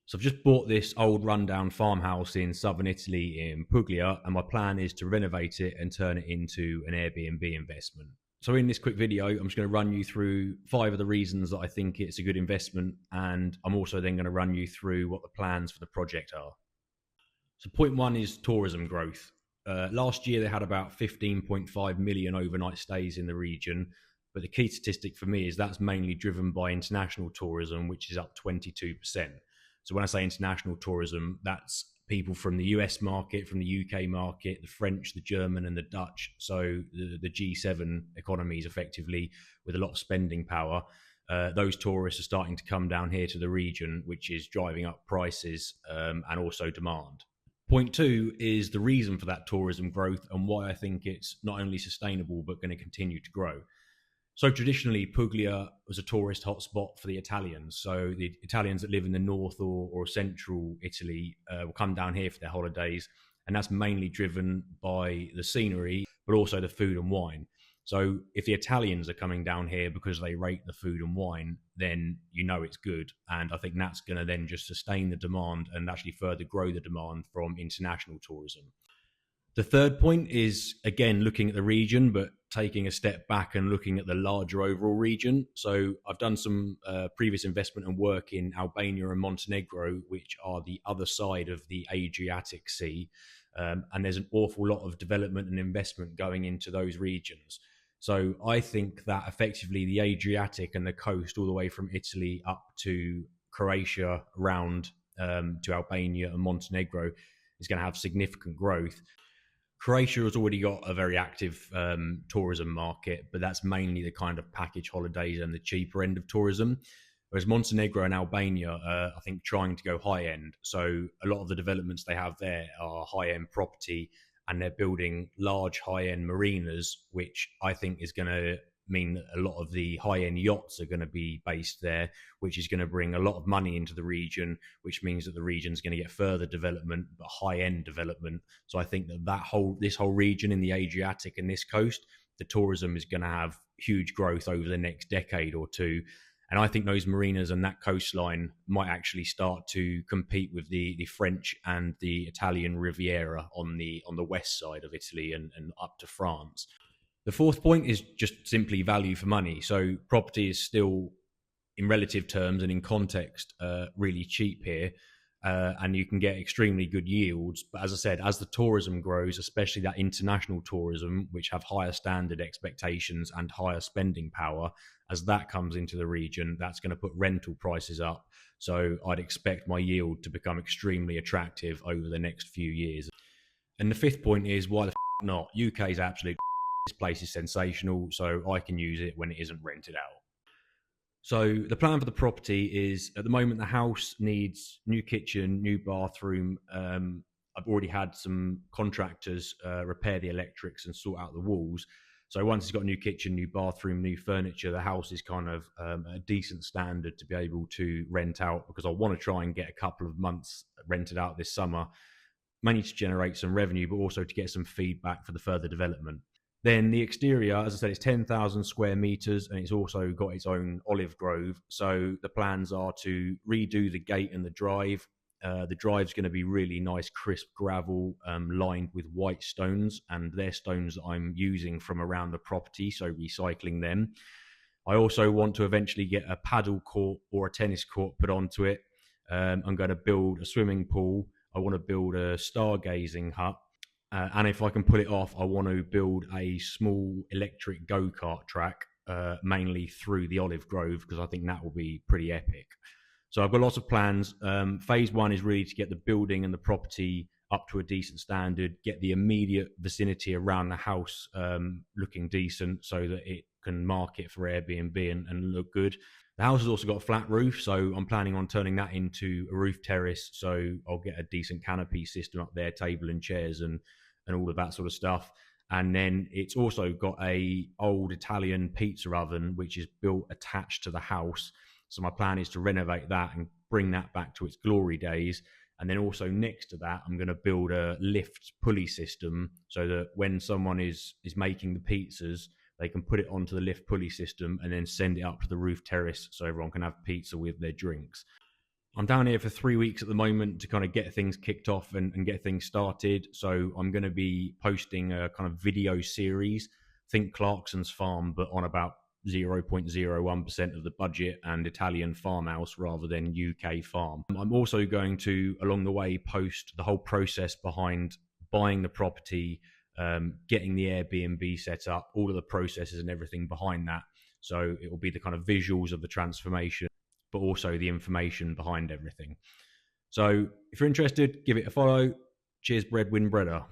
So I've just bought this old rundown farmhouse in southern Italy in Puglia, and my plan is to renovate it and turn it into an Airbnb investment. So in this quick video, I'm just going to run you through 5 of the reasons that I think it's a good investment, and I'm also then going to run you through what the plans for the project are. So point 1 is tourism growth. Last year they had about 15.5 million overnight stays in the region, but the key statistic for me is that's mainly driven by international tourism, which is up 22%. So when I say international tourism, that's people from the US market, from the UK market, the French, the German, and the Dutch. So the G7 economies, effectively, with a lot of spending power. Those tourists are starting to come down here to the region, which is driving up prices and also demand. Point 2 is the reason for that tourism growth and why I think it's not only sustainable but going to continue to grow. So traditionally, Puglia was a tourist hotspot for the Italians. So the Italians that live in the north or central Italy will come down here for their holidays, and that's mainly driven by the scenery, but also the food and wine. So if the Italians are coming down here because they rate the food and wine, then you know it's good. And I think that's going to then just sustain the demand and actually further grow the demand from international tourism. The third point is, again, looking at the region, but taking a step back and looking at the larger overall region. So I've done some previous investment and work in Albania and Montenegro, which are the other side of the Adriatic Sea. And there's an awful lot of development and investment going into those regions. So I think that effectively the Adriatic and the coast all the way from Italy up to Croatia, around to Albania and Montenegro is going to have significant growth. Croatia has already got a very active tourism market, but that's mainly the kind of package holidays and the cheaper end of tourism. Whereas Montenegro and Albania are, I think, trying to go high end. So a lot of the developments they have there are high end property, and they're building large high end marinas, which I think is going to mean that a lot of the high-end yachts are going to be based there, which is going to bring a lot of money into the region, which means that the region's going to get further development, but high-end development. So I think that this whole region in the Adriatic and this coast, the tourism is going to have huge growth over the next decade or two. And I think those marinas and that coastline might actually start to compete with the French and the Italian Riviera on the west side of Italy and up to France. The fourth point is just simply value for money. So property is still, in relative terms and in context, really cheap here. And you can get extremely good yields. But as I said, as the tourism grows, especially that international tourism, which have higher standard expectations and higher spending power, as that comes into the region, that's going to put rental prices up. So I'd expect my yield to become extremely attractive over the next few years. And the fifth point is, why the not? UK is absolute. This place is sensational, so I can use it when it isn't rented out. So the plan for the property is, at the moment, the house needs new kitchen, new bathroom. I've already had some contractors repair the electrics and sort out the walls. So once it's got a new kitchen, new bathroom, new furniture, the house is kind of a decent standard to be able to rent out, because I want to try and get a couple of months rented out this summer, mainly to generate some revenue, but also to get some feedback for the further development. Then the exterior, as I said, it's 10,000 square meters, and it's also got its own olive grove. So the plans are to redo the gate and the drive. The drive's going to be really nice, crisp gravel, lined with white stones, and they're stones that I'm using from around the property, so recycling them. I also want to eventually get a paddle court or a tennis court put onto it. I'm going to build a swimming pool. I want to build a stargazing hut. And if I can pull it off, I want to build a small electric go-kart track, mainly through the olive grove, because I think that will be pretty epic. So I've got lots of plans. Phase 1 is really to get the building and the property up to a decent standard, get the immediate vicinity around the house looking decent so that it can market for Airbnb and look good. The house has also got a flat roof, so I'm planning on turning that into a roof terrace. So I'll get a decent canopy system up there, table and chairs and all of that sort of stuff. And then it's also got a old Italian pizza oven, which is built attached to the house. So my plan is to renovate that and bring that back to its glory days. And then also next to that, I'm going to build a lift pulley system so that when someone is making the pizzas, they can put it onto the lift pulley system and then send it up to the roof terrace so everyone can have pizza with their drinks. I'm down here for 3 weeks at the moment to kind of get things kicked off and get things started. So I'm going to be posting a kind of video series, think Clarkson's farm, but on about 0.01% of the budget and Italian farmhouse rather than UK farm. I'm also going to, along the way, post the whole process behind buying the property, getting the Airbnb set up, all of the processes and everything behind that. So it will be the kind of visuals of the transformation, but also the information behind everything. So if you're interested, give it a follow. Cheers, bread, win, breader.